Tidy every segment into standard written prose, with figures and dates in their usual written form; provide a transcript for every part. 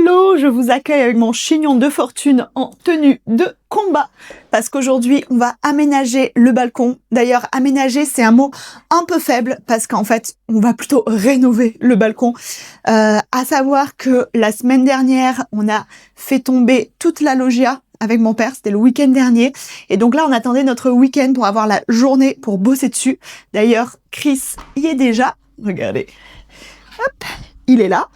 Hello, je vous accueille avec mon chignon de fortune en tenue de combat parce qu'aujourd'hui on va aménager le balcon. D'ailleurs aménager c'est un mot un peu faible parce qu'en fait on va plutôt rénover le balcon. À savoir que la semaine dernière on a fait tomber toute la loggia avec mon père, c'était le week-end dernier et donc là on attendait notre week-end pour avoir la journée pour bosser dessus. D'ailleurs Chris y est déjà, regardez, hop, il est là.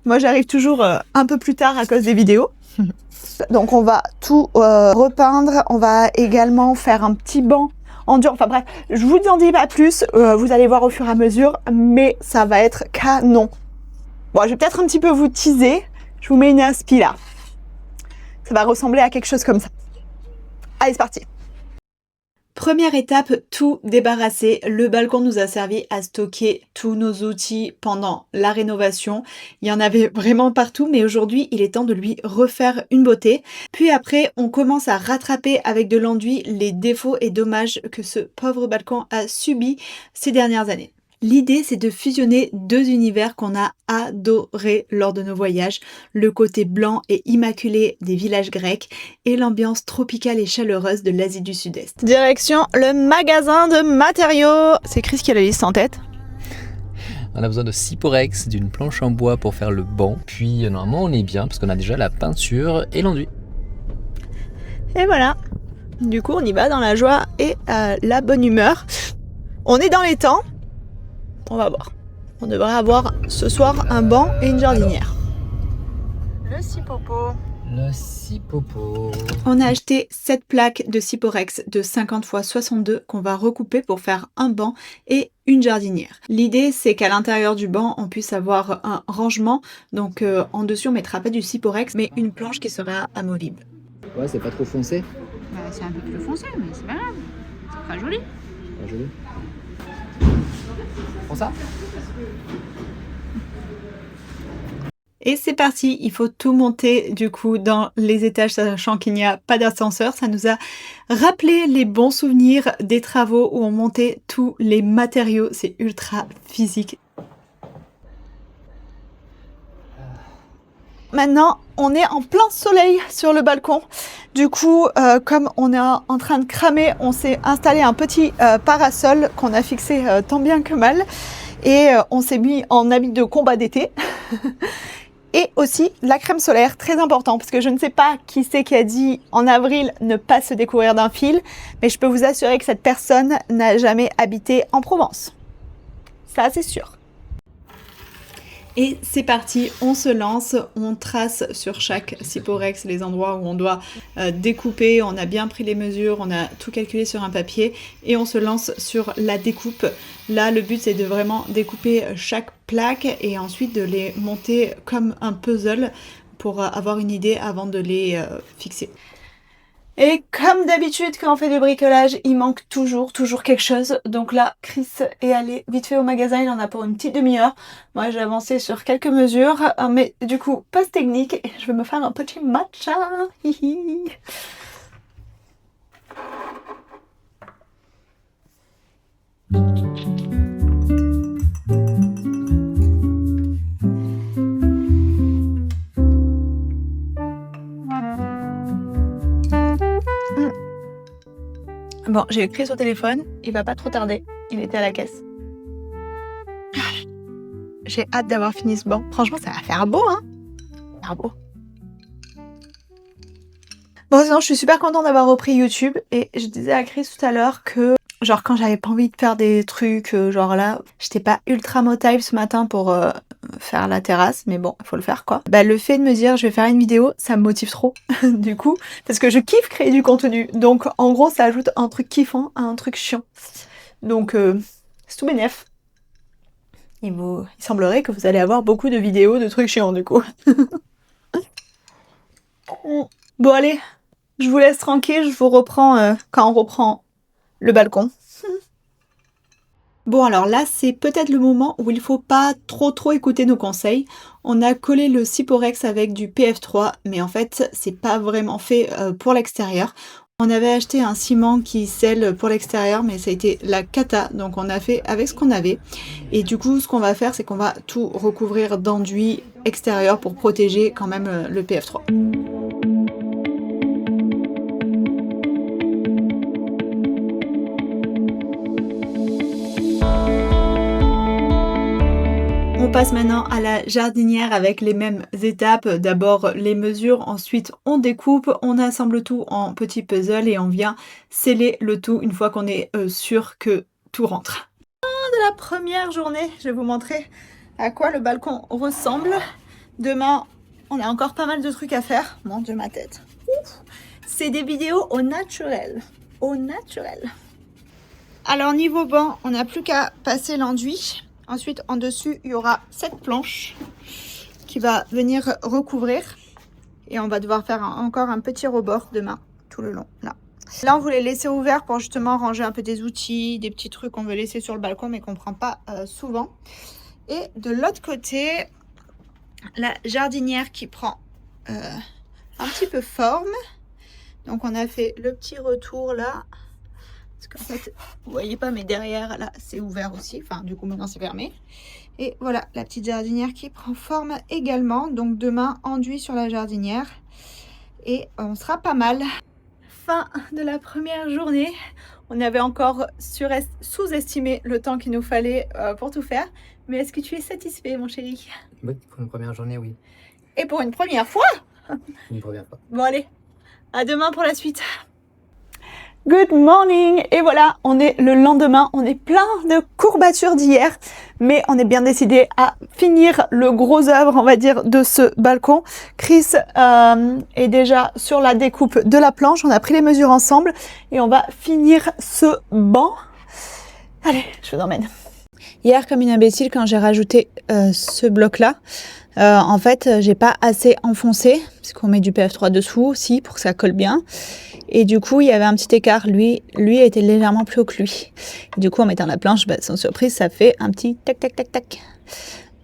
Moi, j'arrive toujours un peu plus tard à cause des vidéos. Donc, on va tout repeindre. On va également faire un petit banc en dur. Enfin bref, je vous en dis pas plus. Vous allez voir au fur et à mesure. Mais ça va être canon. Bon, je vais peut-être un petit peu vous teaser. Je vous mets une inspi là. Ça va ressembler à quelque chose comme ça. Allez, c'est parti. Première étape, tout débarrasser. Le balcon nous a servi à stocker tous nos outils pendant la rénovation. Il y en avait vraiment partout, mais aujourd'hui, il est temps de lui refaire une beauté. Puis après, on commence à rattraper avec de l'enduit les défauts et dommages que ce pauvre balcon a subis ces dernières années. L'idée, c'est de fusionner deux univers qu'on a adorés lors de nos voyages, le côté blanc et immaculé des villages grecs et l'ambiance tropicale et chaleureuse de l'Asie du Sud-Est. Direction le magasin de matériaux. C'est Chris qui a la liste en tête. On a besoin de Syporex, d'une planche en bois pour faire le banc, puis normalement on est bien parce qu'on a déjà la peinture et l'enduit. Et voilà, du coup on y va dans la joie et la bonne humeur. On est dans les temps. On va voir. On devrait avoir ce soir un banc et une jardinière. Le Sypopo. Le Sypopo. On a acheté 7 plaques de Syporex de 50 x 62 qu'on va recouper pour faire un banc et une jardinière. L'idée c'est qu'à l'intérieur du banc on puisse avoir un rangement. Donc en dessus on mettra pas du Syporex mais une planche qui sera amovible. Ouais, c'est pas trop foncé. Bah, c'est un peu plus foncé, mais c'est pas grave. C'est pas joli. Pas joli. Prends ça. Et c'est parti, il faut tout monter du coup dans les étages, sachant qu'il n'y a pas d'ascenseur. Ça nous a rappelé les bons souvenirs des travaux où on montait tous les matériaux. C'est ultra physique. Maintenant, on est en plein soleil sur le balcon. Du coup, comme on est en train de cramer, on s'est installé un petit parasol qu'on a fixé tant bien que mal. Et on s'est mis en habit de combat d'été. Et aussi la crème solaire, très important, parce que je ne sais pas qui c'est qui a dit en avril ne pas se découvrir d'un fil, mais je peux vous assurer que cette personne n'a jamais habité en Provence. Ça, c'est sûr. Et c'est parti, on se lance, on trace sur chaque Syporex les endroits où on doit découper, on a bien pris les mesures, on a tout calculé sur un papier et on se lance sur la découpe. Là, le but c'est de vraiment découper chaque plaque et ensuite de les monter comme un puzzle pour avoir une idée avant de les fixer. Et comme d'habitude, quand on fait du bricolage, il manque toujours quelque chose. Donc là, Chris est allé vite fait au magasin, il en a pour une petite demi-heure. Moi, j'ai avancé sur quelques mesures, mais du coup, pause technique, et je vais me faire un petit matcha. Hihi. Bon, j'ai eu Chris au téléphone, il va pas trop tarder, il était à la caisse. J'ai hâte d'avoir fini ce banc. Franchement, ça va faire beau, hein. Ça va faire beau. Bon, sinon, je suis super contente d'avoir repris YouTube et je disais à Chris tout à l'heure que, genre, quand j'avais pas envie de faire des trucs, genre là, j'étais pas ultra motive ce matin pour faire la terrasse, mais bon, il faut le faire quoi. Bah, le fait de me dire je vais faire une vidéo, ça me motive trop, du coup, parce que je kiffe créer du contenu. Donc, en gros, ça ajoute un truc kiffant à un truc chiant. Donc, c'est tout bénef. Il semblerait que vous allez avoir beaucoup de vidéos de trucs chiants, du coup. Bon, allez, je vous laisse tranquille, je vous reprends quand on reprend le balcon. Bon alors là c'est peut-être le moment où il faut pas trop écouter nos conseils. On a collé le Syporex avec du PF3 mais en fait c'est pas vraiment fait pour l'extérieur. On avait acheté un ciment qui scelle pour l'extérieur, mais ça a été la cata, donc on a fait avec ce qu'on avait. Et du coup, ce qu'on va faire, c'est qu'on va tout recouvrir d'enduit extérieur pour protéger quand même le PF3. On passe maintenant à la jardinière avec les mêmes étapes. D'abord les mesures, ensuite on découpe, on assemble tout en petits puzzles et on vient sceller le tout une fois qu'on est sûr que tout rentre. De la première journée, je vais vous montrer à quoi le balcon ressemble. Demain, on a encore pas mal de trucs à faire. Mon Dieu, ma tête. C'est des vidéos au naturel. Au naturel. Alors niveau banc, on n'a plus qu'à passer l'enduit. Ensuite, en dessus, il y aura cette planche qui va venir recouvrir. Et on va devoir faire encore un petit rebord demain, tout le long, là. Là, on voulait laisser ouvert pour justement ranger un peu des outils, des petits trucs qu'on veut laisser sur le balcon, mais qu'on ne prend pas souvent. Et de l'autre côté, la jardinière qui prend un petit peu forme. Donc, on a fait le petit retour là. Parce qu'en fait, vous voyez pas, mais derrière, là, c'est ouvert aussi. Enfin, du coup, maintenant, c'est fermé. Et voilà, la petite jardinière qui prend forme également. Donc, demain, enduit sur la jardinière. Et on sera pas mal. Fin de la première journée. On avait encore sous-estimé le temps qu'il nous fallait pour tout faire. Mais est-ce que tu es satisfait, mon chéri? Oui, pour une première journée, oui. Et pour une première fois? Une première fois. Bon, allez. À demain pour la suite. Good morning! Et voilà, on est le lendemain, on est plein de courbatures d'hier, mais on est bien décidé à finir le gros œuvre, on va dire, de ce balcon. Chris est déjà sur la découpe de la planche, on a pris les mesures ensemble et on va finir ce banc. Allez, je vous emmène. Hier, comme une imbécile, quand j'ai rajouté ce bloc-là, en fait, j'ai pas assez enfoncé, parce qu'on met du PF3 dessous aussi pour que ça colle bien. Et du coup, il y avait un petit écart. Lui était légèrement plus haut que lui. Et du coup, en mettant la planche, sans surprise, ça fait un petit tac, tac, tac, tac.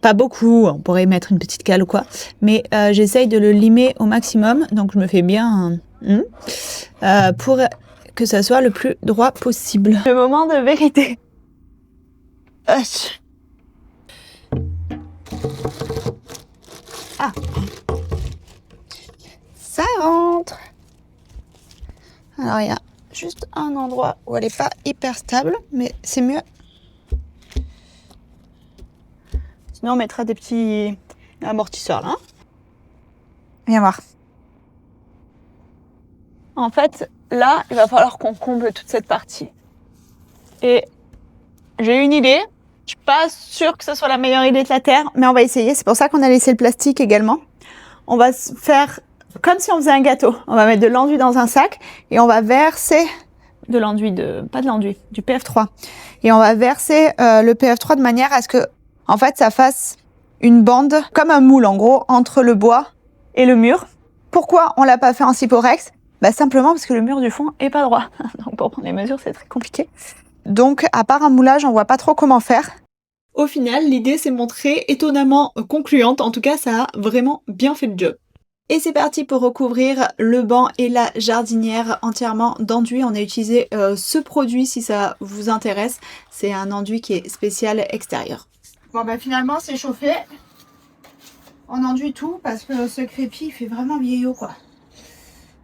Pas beaucoup, on pourrait mettre une petite cale ou quoi. Mais j'essaye de le limer au maximum. Donc, je me fais bien pour que ça soit le plus droit possible. Le moment de vérité. Ah. Ça rentre. Alors, il y a juste un endroit où elle n'est pas hyper stable, mais c'est mieux. Sinon, on mettra des petits amortisseurs là. Viens voir. En fait, là, il va falloir qu'on comble toute cette partie. Et j'ai une idée. Je suis pas sûre que ce soit la meilleure idée de la Terre, mais on va essayer. C'est pour ça qu'on a laissé le plastique également. On va faire comme si on faisait un gâteau. On va mettre de l'enduit dans un sac et on va verser de l'enduit, pas de l'enduit, du PF3. Et on va verser le PF3 de manière à ce que, en fait, ça fasse une bande, comme un moule en gros, entre le bois et le mur. Pourquoi on l'a pas fait en Syporex? Simplement parce que le mur du fond est pas droit. Donc pour prendre les mesures, c'est très compliqué. Donc, à part un moulage, on voit pas trop comment faire. Au final, l'idée s'est montrée étonnamment concluante. En tout cas, ça a vraiment bien fait le job. Et c'est parti pour recouvrir le banc et la jardinière entièrement d'enduit. On a utilisé ce produit si ça vous intéresse. C'est un enduit qui est spécial extérieur. Bon, finalement, c'est chauffé. On enduit tout parce que ce crépi, il fait vraiment vieillot, quoi.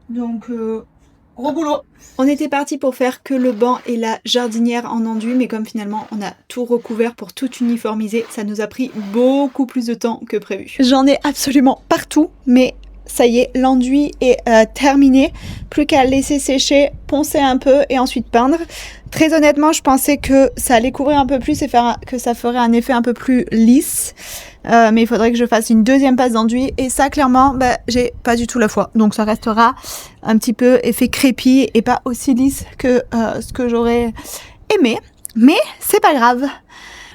Donc, gros boulot. On était parti pour faire que le banc et la jardinière en enduit, mais comme finalement on a tout recouvert pour tout uniformiser, ça nous a pris beaucoup plus de temps que prévu. J'en ai absolument partout, mais ça y est, l'enduit est terminé. Plus qu'à laisser sécher, poncer un peu et ensuite peindre. Très honnêtement, je pensais que ça allait couvrir un peu plus et que ça ferait un effet un peu plus lisse. Mais il faudrait que je fasse une deuxième passe d'enduit. Et ça, clairement, j'ai pas du tout la foi. Donc ça restera un petit peu effet crépi et pas aussi lisse que ce que j'aurais aimé. Mais c'est pas grave.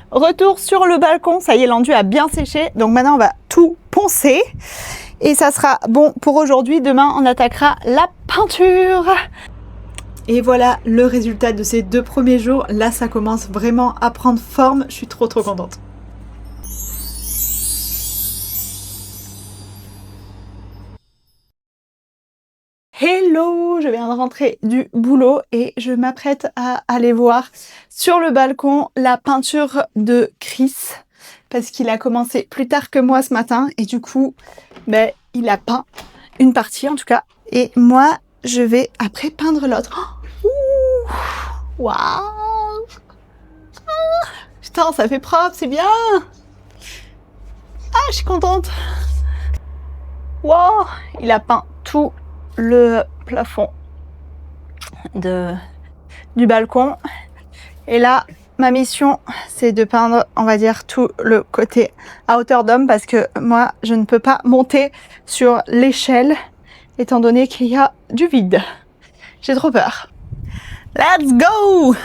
Retour sur le balcon. Ça y est, l'enduit a bien séché. Donc maintenant, on va tout poncer. Et ça sera bon pour aujourd'hui. Demain, on attaquera la peinture. Et voilà le résultat de ces 2 premiers jours. Là, ça commence vraiment à prendre forme. Je suis trop contente. Hello, je viens de rentrer du boulot et je m'apprête à aller voir sur le balcon la peinture de Chris parce qu'il a commencé plus tard que moi ce matin et du coup, il a peint une partie en tout cas et moi, je vais après peindre l'autre. Oh, waouh! Putain, ça fait propre, c'est bien! Ah, je suis contente! Wow! Il a peint tout le plafond du balcon. Et là, ma mission, c'est de peindre, on va dire, tout le côté à hauteur d'homme parce que moi, je ne peux pas monter sur l'échelle étant donné qu'il y a du vide. J'ai trop peur. Let's go!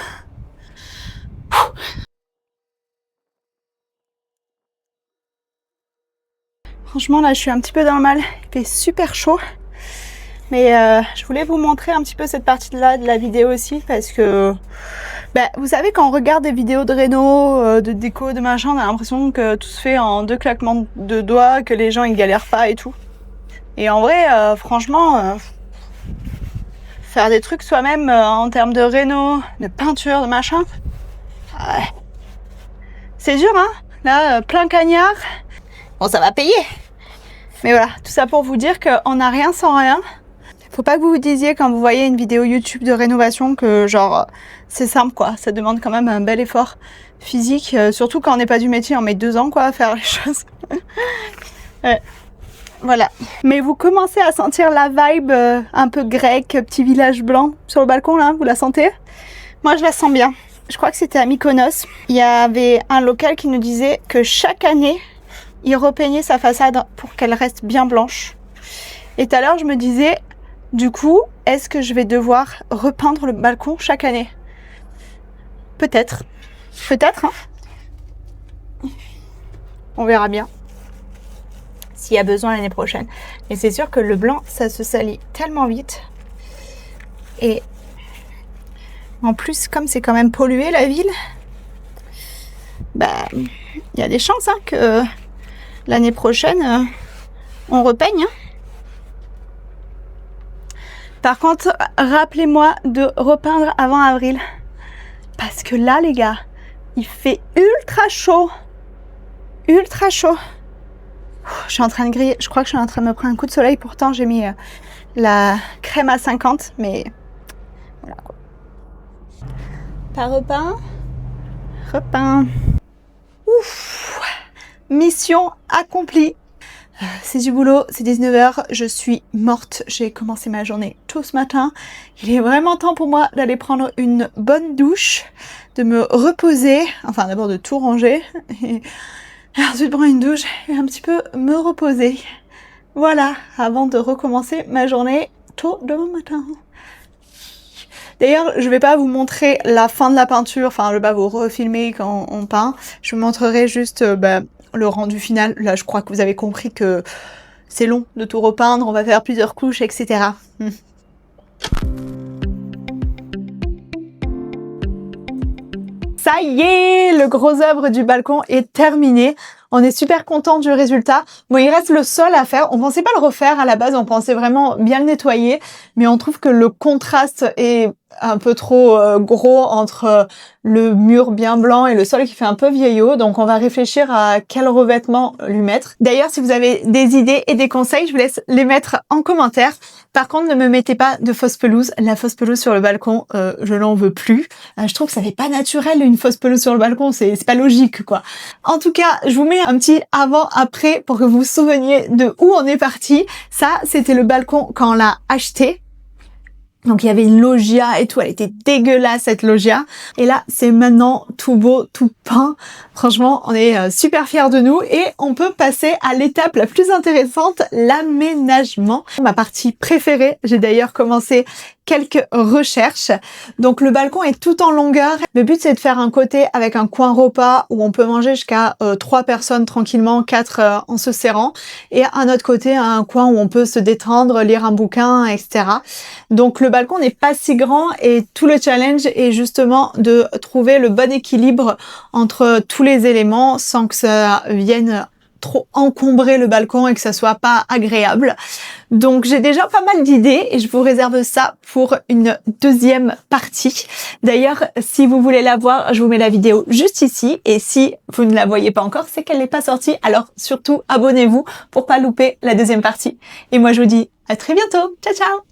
Franchement, là, je suis un petit peu dans le mal. Il fait super chaud. Mais je voulais vous montrer un petit peu cette partie-là de la vidéo aussi parce que vous savez, quand on regarde des vidéos de réno, de déco, de machin, on a l'impression que tout se fait en 2 claquements de doigts, que les gens ils galèrent pas et tout. Et en vrai, franchement, faire des trucs soi-même en termes de réno, de peinture, de machin, c'est dur, hein. Là, plein cagnard. Bon, ça va payer. Mais voilà, tout ça pour vous dire qu'on n'a rien sans rien. Faut pas que vous vous disiez quand vous voyez une vidéo YouTube de rénovation que genre c'est simple quoi. Ça demande quand même un bel effort physique, surtout quand on n'est pas du métier, on met 2 ans quoi à faire les choses. Voilà. Mais vous commencez à sentir la vibe un peu grecque, petit village blanc sur le balcon là, vous la sentez? Moi je la sens bien. Je crois que c'était à Mykonos. Il y avait un local qui nous disait que chaque année, il repeignait sa façade pour qu'elle reste bien blanche. Et tout à l'heure, je me disais, du coup, est-ce que je vais devoir repeindre le balcon chaque année? Peut-être. Peut-être, hein. On verra bien. S'il y a besoin l'année prochaine. Mais c'est sûr que le blanc, ça se salit tellement vite. Et en plus, comme c'est quand même pollué la ville, il y a des chances hein, que l'année prochaine, on repeigne. Hein. Par contre, rappelez-moi de repeindre avant avril. Parce que là, les gars, il fait ultra chaud. Ultra chaud. Je suis en train de griller. Je crois que je suis en train de me prendre un coup de soleil. Pourtant, j'ai mis la crème à 50. Mais voilà quoi. T'as repeint? Repeint. Ouf! Mission accomplie. C'est du boulot, c'est 19h, je suis morte, j'ai commencé ma journée tôt ce matin. Il est vraiment temps pour moi d'aller prendre une bonne douche, de me reposer, enfin d'abord de tout ranger, et ensuite prendre une douche et un petit peu me reposer. Voilà, avant de recommencer ma journée tôt demain matin. D'ailleurs, je vais pas vous montrer la fin de la peinture, enfin je vais pas vous refilmer quand on peint, je vous montrerai juste le rendu final. Là, je crois que vous avez compris que c'est long de tout repeindre, on va faire plusieurs couches, etc. Ça y est, le gros œuvre du balcon est terminé. On est super content du résultat. Bon, il reste le sol à faire. On pensait pas le refaire à la base, on pensait vraiment bien le nettoyer, mais on trouve que le contraste est un peu trop gros entre le mur bien blanc et le sol qui fait un peu vieillot. Donc on va réfléchir à quel revêtement lui mettre. D'ailleurs, si vous avez des idées et des conseils, je vous laisse les mettre en commentaire. Par contre, ne me mettez pas de fausse pelouse. La fausse pelouse sur le balcon, je n'en veux plus. Je trouve que ça fait pas naturel une fausse pelouse sur le balcon, c'est pas logique quoi. En tout cas, je vous mets un petit avant-après pour que vous vous souveniez de où on est parti. Ça, c'était le balcon quand on l'a acheté. Donc il y avait une loggia et tout, elle était dégueulasse cette loggia. Et là, c'est maintenant tout beau, tout peint. Franchement, on est super fiers de nous et on peut passer à l'étape la plus intéressante, l'aménagement. Ma partie préférée, j'ai d'ailleurs commencé quelques recherches. Donc le balcon est tout en longueur. Le but c'est de faire un côté avec un coin repas où on peut manger jusqu'à 3 personnes tranquillement, 4 en se serrant. Et un autre côté, un coin où on peut se détendre, lire un bouquin, etc. Donc le balcon n'est pas si grand et tout le challenge est justement de trouver le bon équilibre entre tous les éléments sans que ça vienne trop encombrer le balcon et que ça soit pas agréable. Donc j'ai déjà pas mal d'idées et je vous réserve ça pour une deuxième partie. D'ailleurs, si vous voulez la voir, je vous mets la vidéo juste ici et si vous ne la voyez pas encore, c'est qu'elle n'est pas sortie. Alors surtout abonnez-vous pour pas louper la deuxième partie. Et moi je vous dis à très bientôt. Ciao ciao.